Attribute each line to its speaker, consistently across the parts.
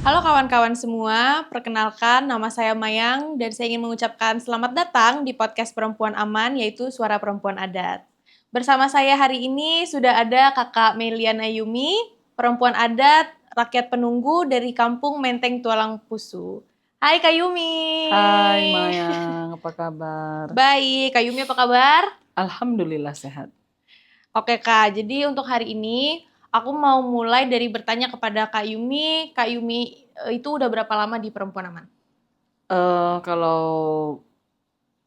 Speaker 1: Halo kawan-kawan semua, perkenalkan nama saya Mayang dan saya ingin mengucapkan selamat datang di podcast Perempuan Aman yaitu Suara Perempuan Adat. Bersama saya hari ini sudah ada Kakak Meliana Yumi, perempuan adat, rakyat penunggu dari kampung Menteng Tualang Pusu. Hai Kak Yumi.
Speaker 2: Hai Mayang, apa kabar?
Speaker 1: Baik, Kak Yumi apa kabar?
Speaker 2: Alhamdulillah sehat.
Speaker 1: Oke Kak, jadi untuk hari ini aku mau mulai dari bertanya kepada Kak Yumi. Kak Yumi itu udah berapa lama di Perempuan Aman?
Speaker 2: Kalau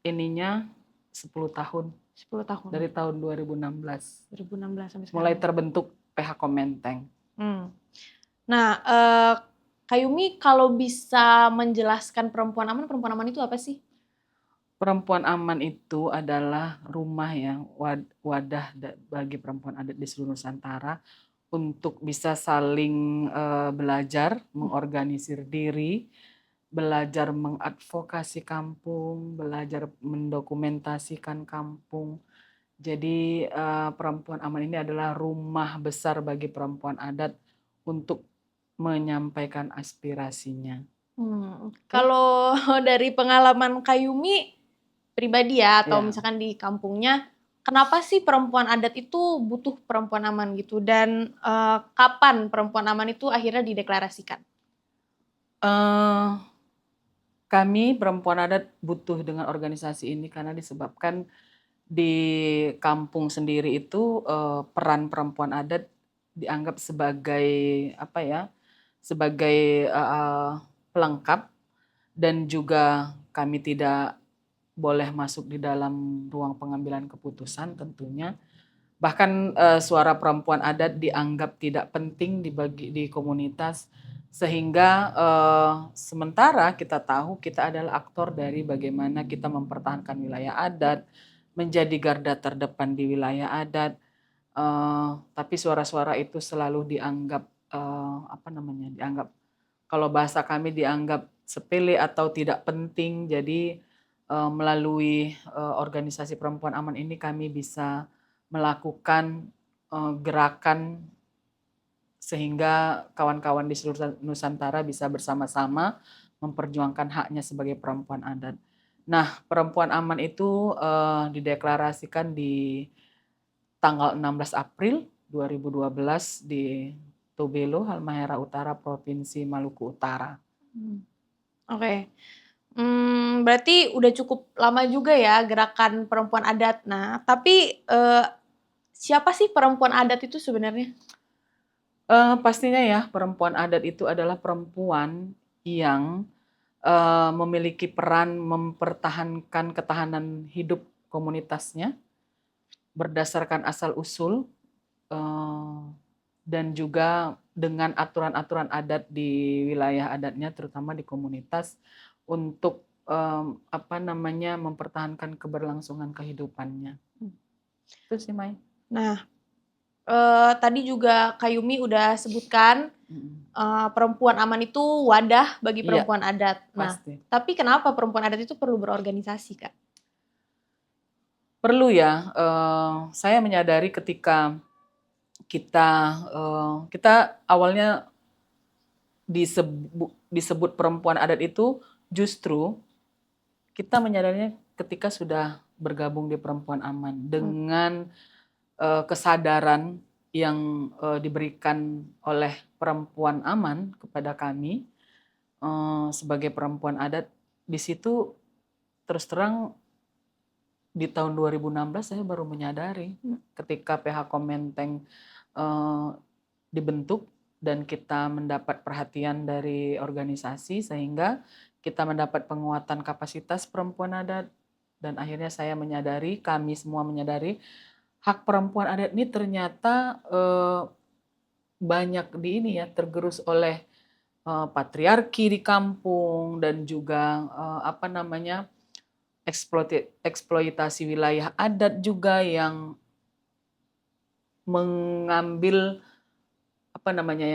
Speaker 2: ininya 10 tahun
Speaker 1: 10 tahun.
Speaker 2: dari tahun 2016.
Speaker 1: 2016 sampai sekarang.
Speaker 2: Mulai terbentuk PH Komenteng.
Speaker 1: Nah, Kak Yumi kalau bisa menjelaskan Perempuan Aman itu apa sih?
Speaker 2: Perempuan Aman itu adalah rumah yang wadah bagi perempuan adat di seluruh Nusantara untuk bisa saling belajar, mengorganisir diri, belajar mengadvokasi kampung, belajar mendokumentasikan kampung. Jadi Perempuan Aman ini adalah rumah besar bagi perempuan adat untuk menyampaikan aspirasinya.
Speaker 1: Kalau dari pengalaman Kak Yumi pribadi ya, atau
Speaker 2: Ya.
Speaker 1: misalkan di kampungnya, kenapa sih perempuan adat itu butuh perempuan aman gitu? Dan kapan perempuan aman itu akhirnya dideklarasikan?
Speaker 2: Eh, Kami perempuan adat butuh dengan organisasi ini karena disebabkan di kampung sendiri itu peran perempuan adat dianggap sebagai apa ya, sebagai pelengkap, dan juga kami tidak boleh masuk di dalam ruang pengambilan keputusan tentunya. Bahkan suara perempuan adat dianggap tidak penting di komunitas, sehingga sementara kita tahu kita adalah aktor dari bagaimana kita mempertahankan wilayah adat, menjadi garda terdepan di wilayah adat, tapi suara-suara itu selalu dianggap dianggap, kalau bahasa kami dianggap sepele atau tidak penting. Jadi melalui organisasi Perempuan Aman ini kami bisa melakukan gerakan sehingga kawan-kawan di seluruh Nusantara bisa bersama-sama memperjuangkan haknya sebagai perempuan adat. Nah, Perempuan Aman itu dideklarasikan di tanggal 16 April 2012 di Tobelo, Halmahera Utara, Provinsi Maluku Utara.
Speaker 1: Oke. Berarti udah cukup lama juga ya gerakan perempuan adat. Nah, tapi siapa sih perempuan adat itu sebenarnya?
Speaker 2: Pastinya ya, perempuan adat itu adalah perempuan yang memiliki peran mempertahankan ketahanan hidup komunitasnya berdasarkan asal-usul, dan juga dengan aturan-aturan adat di wilayah adatnya, terutama di komunitas, untuk mempertahankan keberlangsungan kehidupannya. Itu sih, Mai.
Speaker 1: Nah, tadi juga Kak Yumi udah sebutkan perempuan aman itu wadah bagi
Speaker 2: Iya,
Speaker 1: perempuan adat. Nah,
Speaker 2: pasti.
Speaker 1: tapi kenapa perempuan adat itu perlu berorganisasi, Kak?
Speaker 2: Perlu ya, saya menyadari ketika kita kita awalnya disebut perempuan adat itu, justru kita menyadarinya ketika sudah bergabung di Perempuan Aman dengan kesadaran yang diberikan oleh Perempuan Aman kepada kami sebagai perempuan adat. Di situ terus terang di tahun 2016 saya baru menyadari ketika PH Komenteng dibentuk dan kita mendapat perhatian dari organisasi, sehingga kita mendapat penguatan kapasitas perempuan adat, dan akhirnya saya menyadari, kami semua menyadari, hak perempuan adat ini ternyata banyak tergerus oleh patriarki di kampung, dan juga eksploitasi wilayah adat juga yang mengambil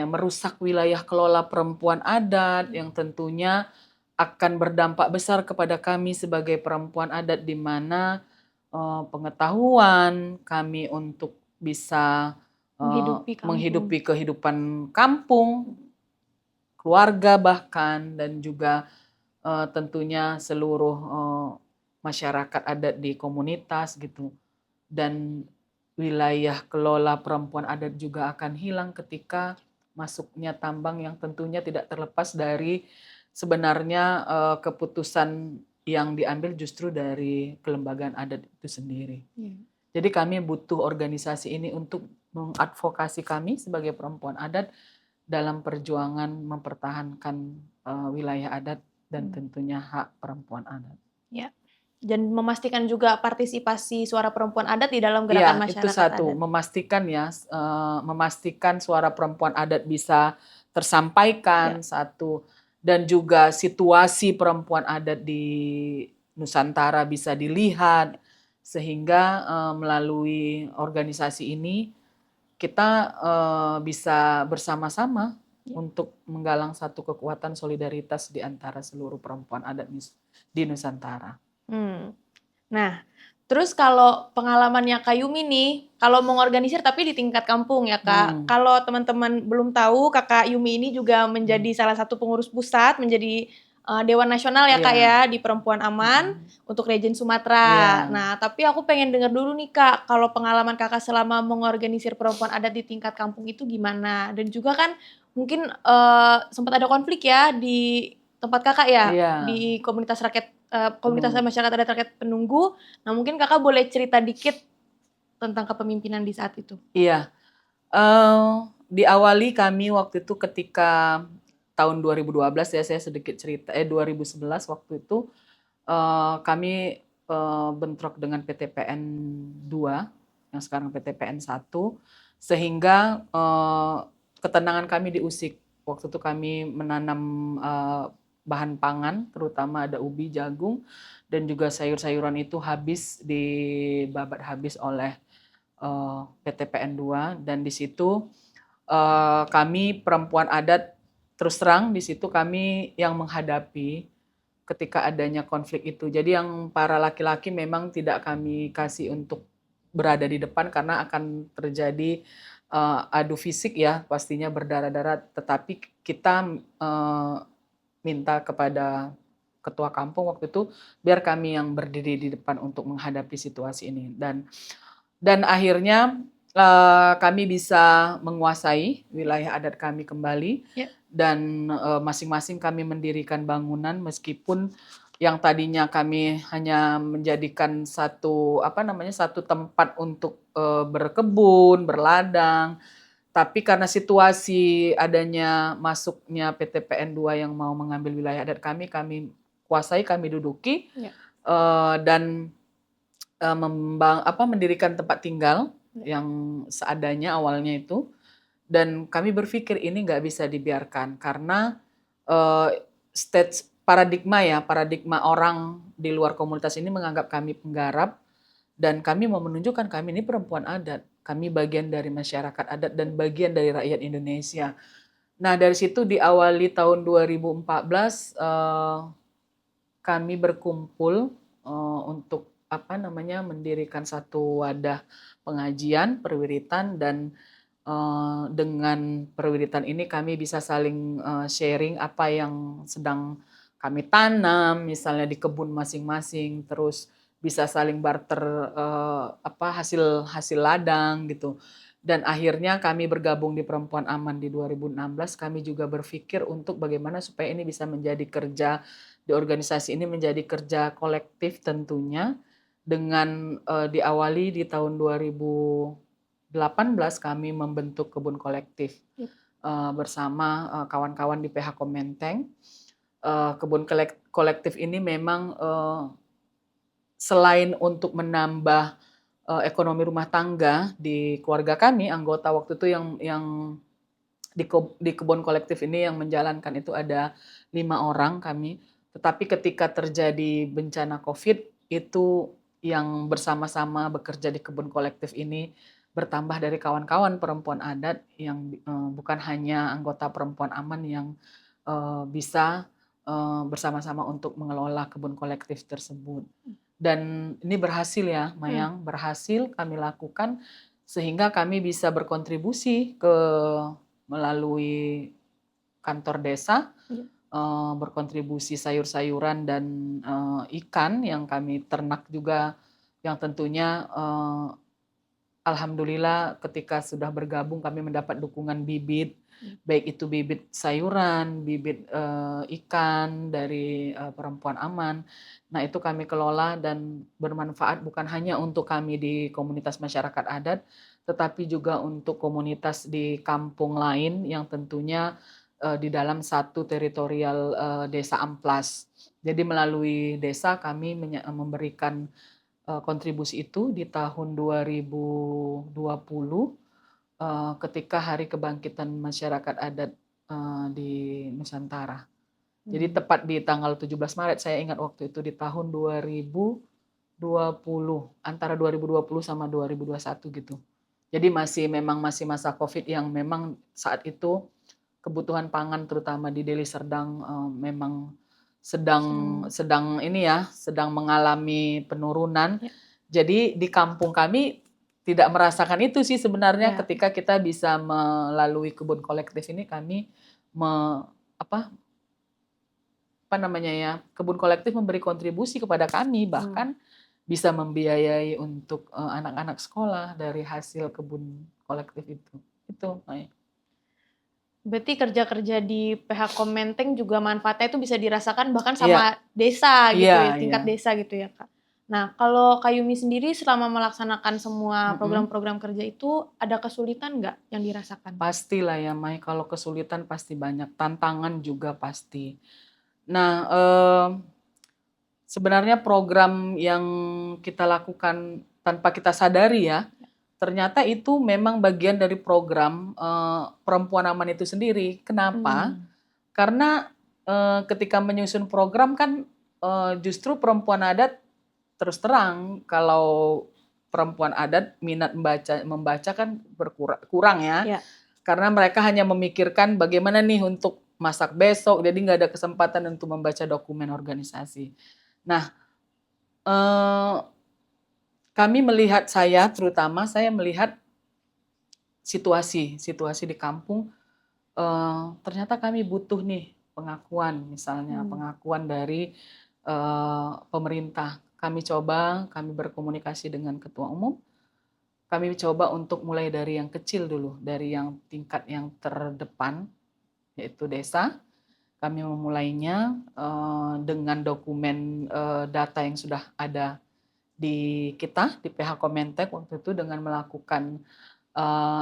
Speaker 2: merusak wilayah kelola perempuan adat, yang tentunya akan berdampak besar kepada kami sebagai perempuan adat, di mana pengetahuan kami untuk bisa
Speaker 1: Menghidupi kampung.
Speaker 2: menghidupi kehidupan kampung keluarga bahkan, dan juga tentunya seluruh masyarakat adat di komunitas gitu. Dan wilayah kelola perempuan adat juga akan hilang ketika masuknya tambang yang tentunya tidak terlepas dari sebenarnya keputusan yang diambil justru dari kelembagaan adat itu sendiri. Jadi kami butuh organisasi ini untuk mengadvokasi kami sebagai perempuan adat dalam perjuangan mempertahankan wilayah adat dan tentunya hak perempuan adat.
Speaker 1: Ya. Dan memastikan juga partisipasi suara perempuan adat di dalam gerakan
Speaker 2: Iya, itu
Speaker 1: masyarakat
Speaker 2: satu,
Speaker 1: adat.
Speaker 2: memastikan suara perempuan adat bisa tersampaikan, satu, dan juga situasi perempuan adat di Nusantara bisa dilihat, sehingga melalui organisasi ini kita bisa bersama-sama untuk menggalang satu kekuatan solidaritas di antara seluruh perempuan adat di Nusantara.
Speaker 1: Nah, terus kalau pengalamannya Kak Yumi nih, kalau mengorganisir tapi di tingkat kampung ya Kak. Kalau teman-teman belum tahu, Kakak Yumi ini juga menjadi salah satu pengurus pusat, menjadi Dewan Nasional ya Kak ya, di Perempuan Aman untuk Region Sumatera. Nah, tapi aku pengen dengar dulu nih Kak, kalau pengalaman Kakak selama mengorganisir perempuan adat di tingkat kampung itu gimana? Dan juga kan mungkin sempat ada konflik ya di tempat Kakak ya, di komunitas rakyat komunitas masyarakat adat rakyat penunggu. Nah, mungkin Kakak boleh cerita dikit tentang kepemimpinan di saat itu.
Speaker 2: Iya, diawali kami waktu itu ketika tahun 2012 ya, saya sedikit cerita, 2011 waktu itu kami bentrok dengan PTPN 2, yang sekarang PTPN 1, sehingga ketenangan kami diusik. Waktu itu kami menanam bahan pangan, terutama ada ubi, jagung, dan juga sayur-sayuran itu dibabat habis oleh PTPN 2, dan di situ kami perempuan adat, terus terang di situ kami yang menghadapi ketika adanya konflik itu. Jadi yang para laki-laki memang tidak kami kasih untuk berada di depan karena akan terjadi adu fisik ya, pastinya berdarah-darah, tetapi kita minta kepada ketua kampung waktu itu biar kami yang berdiri di depan untuk menghadapi situasi ini, dan akhirnya kami bisa menguasai wilayah adat kami kembali, dan masing-masing kami mendirikan bangunan meskipun yang tadinya kami hanya menjadikan satu tempat untuk berkebun, berladang, tapi karena situasi adanya masuknya PTPN 2 yang mau mengambil wilayah adat kami kuasai, kami duduki, dan mendirikan tempat tinggal yang seadanya awalnya itu. Dan kami berpikir ini nggak bisa dibiarkan karena paradigma orang di luar komunitas ini menganggap kami penggarap, dan kami mau menunjukkan kami ini perempuan adat, kami bagian dari masyarakat adat dan bagian dari rakyat Indonesia. Nah, dari situ diawali tahun 2014 kami berkumpul untuk mendirikan satu wadah pengajian perwiritan, dan dengan perwiritan ini kami bisa saling sharing apa yang sedang kami tanam, misalnya di kebun masing-masing, terus bisa saling barter hasil ladang gitu. Dan akhirnya kami bergabung di Perempuan Aman di 2016, kami juga berpikir untuk bagaimana supaya ini bisa menjadi kerja di organisasi ini menjadi kerja kolektif tentunya, dengan diawali di tahun 2018 kami membentuk kebun kolektif bersama kawan-kawan di PH Komenteng. Kebun kolektif ini memang selain untuk menambah ekonomi rumah tangga di keluarga kami, anggota waktu itu yang di kebun kolektif ini yang menjalankan itu ada 5 orang kami. Tetapi ketika terjadi bencana COVID, itu yang bersama-sama bekerja di kebun kolektif ini bertambah dari kawan-kawan perempuan adat yang bukan hanya anggota Perempuan Aman yang bisa bersama-sama untuk mengelola kebun kolektif tersebut. Dan ini berhasil ya, Mayang, berhasil kami lakukan sehingga kami bisa berkontribusi melalui kantor desa,
Speaker 1: Iya.
Speaker 2: berkontribusi sayur-sayuran dan ikan yang kami ternak juga, yang tentunya alhamdulillah ketika sudah bergabung kami mendapat dukungan bibit, baik itu bibit sayuran, bibit ikan dari Perempuan Aman. Nah itu kami kelola dan bermanfaat bukan hanya untuk kami di komunitas masyarakat adat, tetapi juga untuk komunitas di kampung lain yang tentunya di dalam satu teritorial desa Amplas. Jadi melalui desa kami memberikan kontribusi itu di tahun 2020 ketika Hari Kebangkitan Masyarakat Adat di Nusantara. Jadi tepat di tanggal 17 Maret, saya ingat waktu itu di tahun 2020, antara 2020 sama 2021 gitu. Jadi memang masih masa Covid yang memang saat itu kebutuhan pangan terutama di Deli Serdang memang sedang ini ya, sedang mengalami penurunan.
Speaker 1: Ya.
Speaker 2: Jadi di kampung kami tidak merasakan itu sih sebenarnya
Speaker 1: Ya.
Speaker 2: ketika kita bisa melalui kebun kolektif ini kami apa namanya ya, kebun kolektif memberi kontribusi kepada kami bahkan bisa membiayai untuk anak-anak sekolah dari hasil kebun kolektif itu. Itu.
Speaker 1: Berarti kerja-kerja di PH Komenteng juga manfaatnya itu bisa dirasakan bahkan
Speaker 2: Iya.
Speaker 1: sama desa gitu
Speaker 2: Iya,
Speaker 1: ya, tingkat
Speaker 2: iya.
Speaker 1: desa gitu ya Kak. Nah kalau Kak Yumi sendiri selama melaksanakan semua program-program kerja itu ada kesulitan nggak yang dirasakan?
Speaker 2: Pastilah ya Mai, kalau kesulitan pasti banyak, tantangan juga pasti. Nah sebenarnya program yang kita lakukan tanpa kita sadari ya, ternyata itu memang bagian dari program Perempuan Aman itu sendiri. Kenapa? Karena ketika menyusun program kan justru perempuan adat terus terang kalau perempuan adat minat membaca kan kurang ya.
Speaker 1: Ya.
Speaker 2: Karena mereka hanya memikirkan bagaimana nih untuk masak besok, jadi nggak ada kesempatan untuk membaca dokumen organisasi. Nah, kami melihat terutama saya melihat situasi di kampung, ternyata kami butuh nih pengakuan, misalnya pengakuan dari pemerintah. Kami berkomunikasi dengan ketua umum, kami coba untuk mulai dari yang kecil dulu, dari yang tingkat yang terdepan, yaitu desa. Kami memulainya dengan dokumen data yang sudah ada di PH Komentek waktu itu dengan melakukan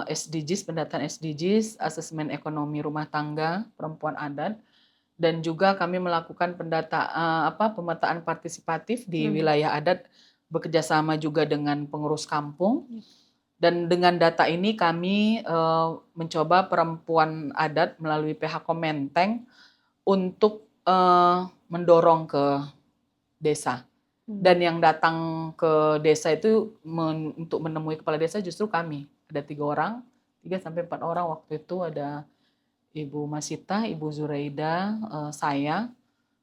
Speaker 2: SDGs, pendataan SDGs, asesmen ekonomi rumah tangga perempuan adat, dan juga kami melakukan pemetaan partisipatif di wilayah adat bekerjasama juga dengan pengurus kampung. Dan dengan data ini kami mencoba perempuan adat melalui PH Komenteng untuk mendorong ke desa. Dan yang datang ke desa itu untuk menemui kepala desa justru kami. Ada 3 sampai 4 orang waktu itu, ada Ibu Masita, Ibu Zuraida, saya,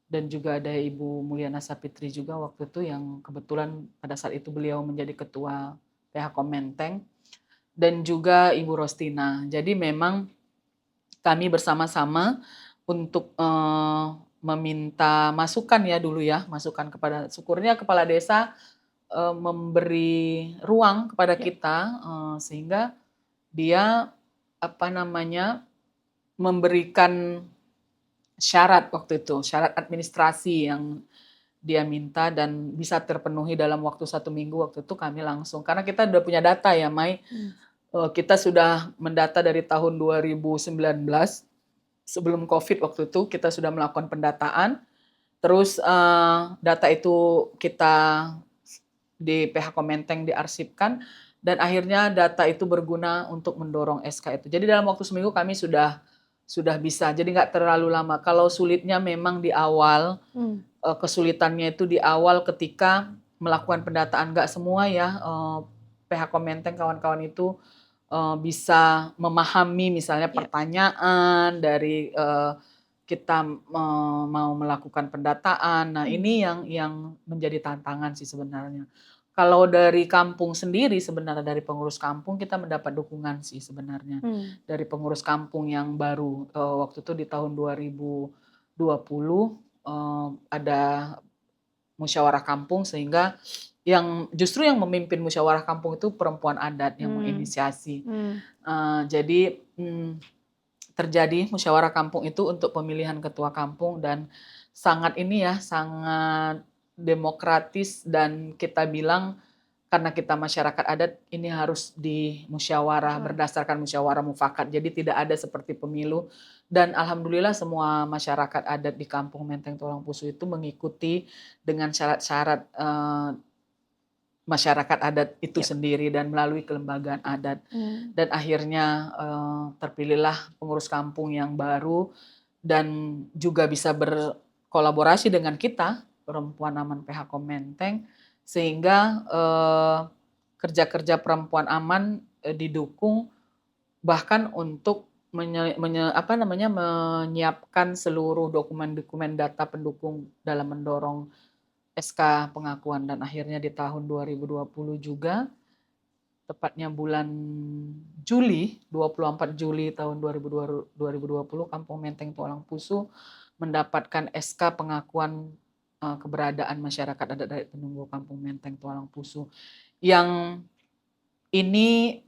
Speaker 2: dan juga ada Ibu Mulyana Sapitri juga waktu itu yang kebetulan pada saat itu beliau menjadi ketua PH Komenteng, dan juga Ibu Rostina. Jadi memang kami bersama-sama untuk meminta masukan ya dulu ya, masukan kepada, syukurnya kepala desa memberi ruang kepada kita sehingga dia memberikan syarat waktu itu, syarat administrasi yang dia minta dan bisa terpenuhi dalam waktu 1 minggu waktu itu kami langsung, karena kita udah punya data ya Mai, kita sudah mendata dari tahun 2019 sebelum COVID waktu itu kita sudah melakukan pendataan, terus data itu kita di PH Komenteng diarsipkan dan akhirnya data itu berguna untuk mendorong SK itu. Jadi dalam waktu seminggu kami sudah bisa, jadi nggak terlalu lama. Kalau sulitnya memang di awal, kesulitannya itu di awal ketika melakukan pendataan, nggak semua ya PH Komenteng kawan-kawan itu bisa memahami misalnya pertanyaan dari kita mau melakukan pendataan. Nah ini yang menjadi tantangan sih sebenarnya. Kalau dari kampung sendiri sebenarnya dari pengurus kampung kita mendapat dukungan sih sebenarnya. Dari pengurus kampung yang baru, waktu itu di tahun 2020, ada musyawarah kampung sehingga justru yang memimpin musyawarah kampung itu perempuan adat yang menginisiasi. Jadi terjadi musyawarah kampung itu untuk pemilihan ketua kampung dan sangat demokratis dan kita bilang karena kita masyarakat adat ini harus berdasarkan musyawarah mufakat. Jadi tidak ada seperti pemilu dan alhamdulillah semua masyarakat adat di Kampung Menteng Tulang Pusu itu mengikuti dengan syarat-syarat masyarakat adat itu sendiri dan melalui kelembagaan adat. Dan akhirnya terpilihlah pengurus kampung yang baru dan juga bisa berkolaborasi dengan kita, Perempuan Aman PH Menteng, sehingga kerja-kerja Perempuan Aman didukung bahkan untuk menyiapkan seluruh dokumen-dokumen data pendukung dalam mendorong SK pengakuan dan akhirnya di tahun 2020 juga tepatnya bulan Juli, 24 Juli tahun 2020 Kampung Menteng Tulang Pusu mendapatkan SK pengakuan keberadaan masyarakat adat dari penunggu Kampung Menteng Tulang Pusu yang ini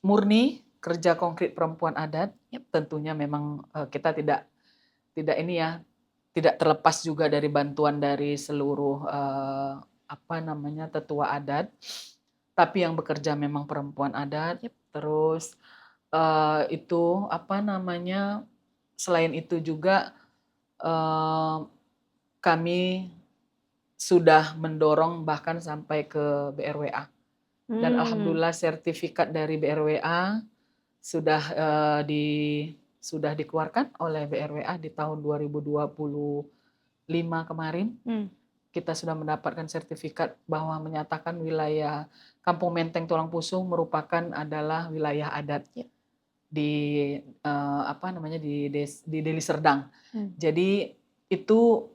Speaker 2: murni kerja konkret perempuan adat. Tentunya memang kita tidak terlepas juga dari bantuan dari seluruh tetua adat, tapi yang bekerja memang perempuan adat. Terus selain itu juga kami sudah mendorong bahkan sampai ke BRWA dan alhamdulillah sertifikat dari BRWA sudah dikeluarkan oleh BRWA di tahun 2025 kemarin. Kita sudah mendapatkan sertifikat bahwa menyatakan wilayah Kampung Menteng Tulang Pusu adalah wilayah adat di Deli Serdang. Jadi itu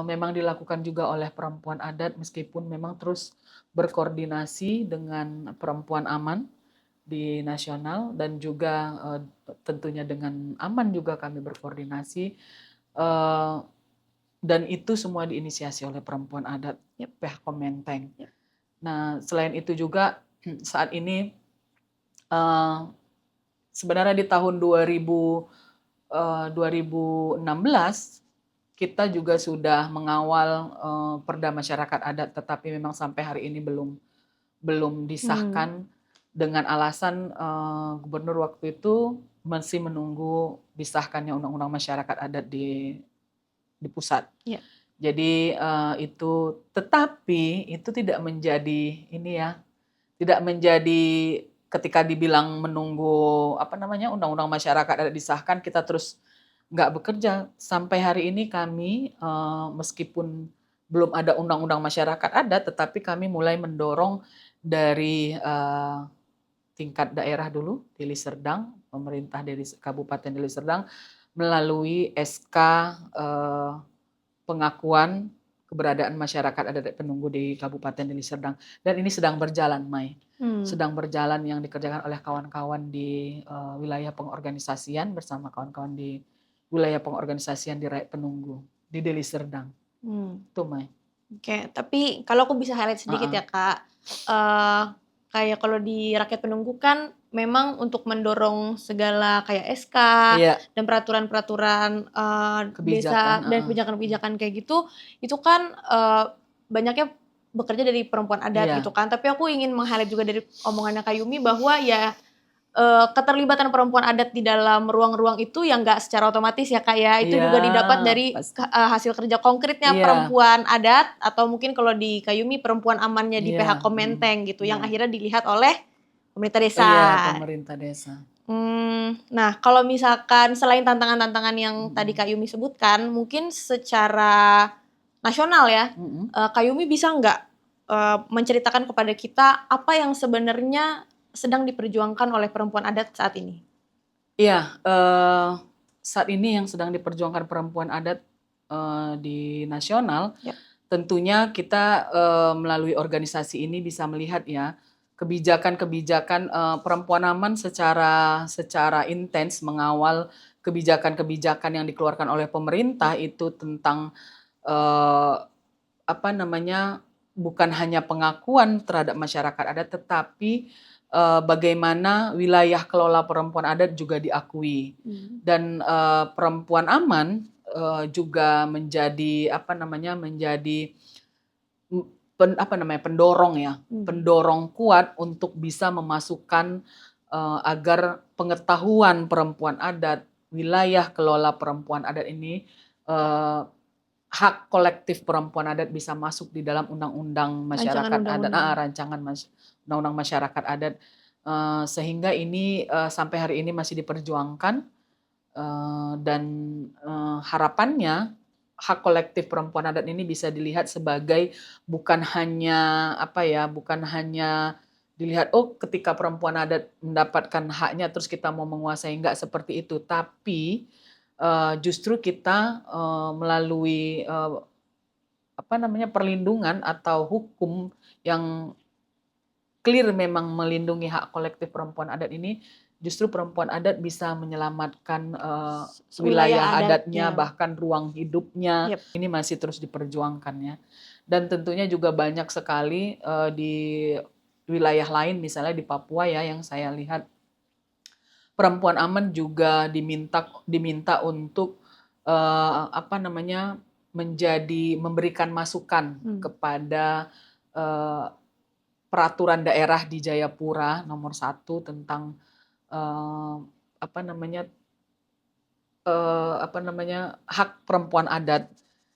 Speaker 2: memang dilakukan juga oleh perempuan adat meskipun memang terus berkoordinasi dengan Perempuan Aman di nasional dan juga tentunya dengan Aman juga kami berkoordinasi dan itu semua diinisiasi oleh perempuan adat PH Menteng. Nah selain itu juga saat ini sebenarnya di tahun 2016 kita juga sudah mengawal Perda Masyarakat Adat tetapi memang sampai hari ini belum disahkan. Dengan alasan gubernur waktu itu masih menunggu disahkannya undang-undang masyarakat adat di pusat. Jadi tetapi itu tidak menjadi ketika dibilang menunggu undang-undang masyarakat adat disahkan kita terus nggak bekerja. Sampai hari ini kami meskipun belum ada undang-undang masyarakat adat tetapi kami mulai mendorong dari tingkat daerah dulu, Deli Serdang, pemerintah dari Kabupaten Deli Serdang, melalui SK pengakuan keberadaan masyarakat adat penunggu di Kabupaten Deli Serdang. Dan ini sedang berjalan, Mai. Sedang berjalan yang dikerjakan oleh kawan-kawan di wilayah pengorganisasian bersama kawan-kawan di wilayah pengorganisasian di Rakyat Penunggu, di Deli Serdang. Itu, Mai.
Speaker 1: Oke, tapi kalau aku bisa highlight sedikit ya, Kak. Kayak kalau di Rakyat Penunggu kan memang untuk mendorong segala kayak SK dan peraturan-peraturan desa dan kebijakan-kebijakan kayak gitu, itu kan banyaknya bekerja dari perempuan adat gitu kan. Tapi aku ingin meng-highlight juga dari omongannya Kak Yumi bahwa ya keterlibatan perempuan adat di dalam ruang-ruang itu yang nggak secara otomatis ya Kak ya, itu juga didapat dari hasil kerja konkretnya perempuan adat atau mungkin kalau di Kayumi perempuan amannya di PH Menteng gitu yang akhirnya dilihat oleh pemerintah desa.
Speaker 2: Pemerintah desa.
Speaker 1: Nah kalau misalkan selain tantangan-tantangan yang tadi Kak Yumi sebutkan, mungkin secara nasional ya, Kak Yumi bisa nggak menceritakan kepada kita apa yang sebenarnya sedang diperjuangkan oleh perempuan adat saat ini?
Speaker 2: Iya, saat ini yang sedang diperjuangkan perempuan adat di nasional tentunya kita melalui organisasi ini bisa melihat ya kebijakan-kebijakan Perempuan Aman secara intens mengawal kebijakan-kebijakan yang dikeluarkan oleh pemerintah itu tentang eh, apa namanya, bukan hanya pengakuan terhadap masyarakat adat, tetapi bagaimana wilayah kelola perempuan adat juga diakui. Dan Perempuan Aman juga menjadi pendorong ya, pendorong kuat untuk bisa memasukkan agar pengetahuan perempuan adat, wilayah kelola perempuan adat ini hak kolektif perempuan adat bisa masuk di dalam undang-undang masyarakat adat, rancangan undang-undang masyarakat adat, sehingga ini sampai hari ini masih diperjuangkan, dan harapannya hak kolektif perempuan adat ini bisa dilihat sebagai bukan hanya dilihat ketika perempuan adat mendapatkan haknya terus kita mau menguasai, enggak seperti itu, tapi justru kita melalui perlindungan atau hukum yang clear memang melindungi hak kolektif perempuan adat ini, justru perempuan adat bisa menyelamatkan wilayah adatnya, bahkan ruang hidupnya. Ini masih terus diperjuangkan ya. Dan tentunya juga banyak sekali di wilayah lain, misalnya di Papua ya, yang saya lihat Perempuan Aman juga diminta untuk memberikan masukan kepada peraturan daerah di Jayapura nomor 1 tentang hak perempuan adat.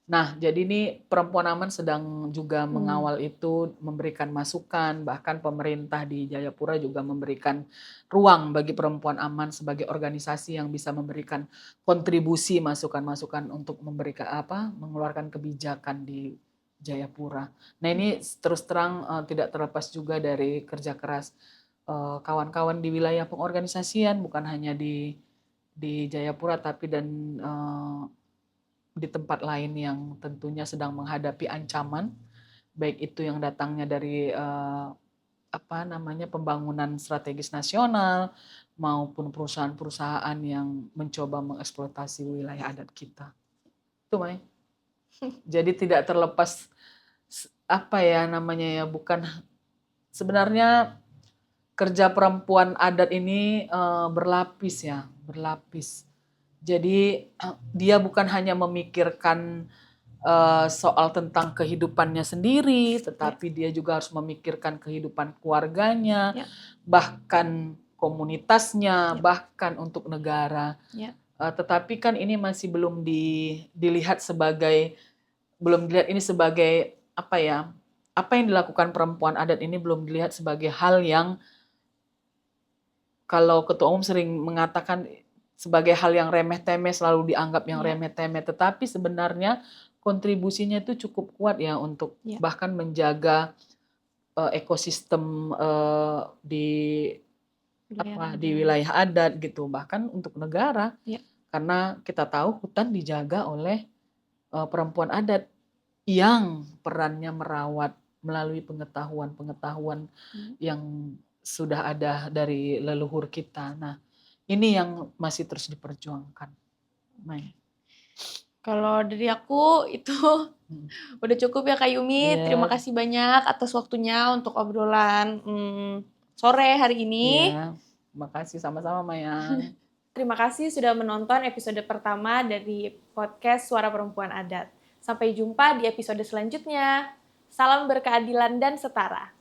Speaker 2: Nah, jadi ini Perempuan Aman sedang juga mengawal itu, memberikan masukan, bahkan pemerintah di Jayapura juga memberikan ruang bagi Perempuan Aman sebagai organisasi yang bisa memberikan kontribusi masukan-masukan untuk mengeluarkan kebijakan di Jayapura. Nah, ini terus terang tidak terlepas juga dari kerja keras kawan-kawan di wilayah pengorganisasian, bukan hanya di Jayapura tapi dan di tempat lain yang tentunya sedang menghadapi ancaman, baik itu yang datangnya dari pembangunan strategis nasional maupun perusahaan-perusahaan yang mencoba mengeksploitasi wilayah adat kita. Itu Mai. Jadi tidak terlepas bukan sebenarnya kerja perempuan adat ini berlapis. Jadi dia bukan hanya memikirkan soal tentang kehidupannya sendiri, tetapi dia juga harus memikirkan kehidupan keluarganya, bahkan komunitasnya, bahkan untuk negara. Tetapi kan ini masih belum dilihat ini sebagai apa yang dilakukan perempuan adat ini belum dilihat sebagai hal yang, kalau Ketua Umum sering mengatakan sebagai hal yang remeh-temeh, selalu dianggap yang remeh-temeh, tetapi sebenarnya kontribusinya itu cukup kuat ya untuk bahkan menjaga ekosistem di wilayah adat gitu, bahkan untuk negara. Karena kita tahu hutan dijaga oleh perempuan adat yang perannya merawat melalui pengetahuan yang sudah ada dari leluhur kita. Nah, ini yang masih terus diperjuangkan.
Speaker 1: Kalau dari aku itu udah cukup ya Kak Yumi. Terima kasih banyak atas waktunya untuk obrolan sore hari ini.
Speaker 2: Terima kasih, sama-sama Mayang.
Speaker 1: Terima kasih sudah menonton episode pertama dari podcast Suara Perempuan Adat. Sampai jumpa di episode selanjutnya. Salam berkeadilan dan setara.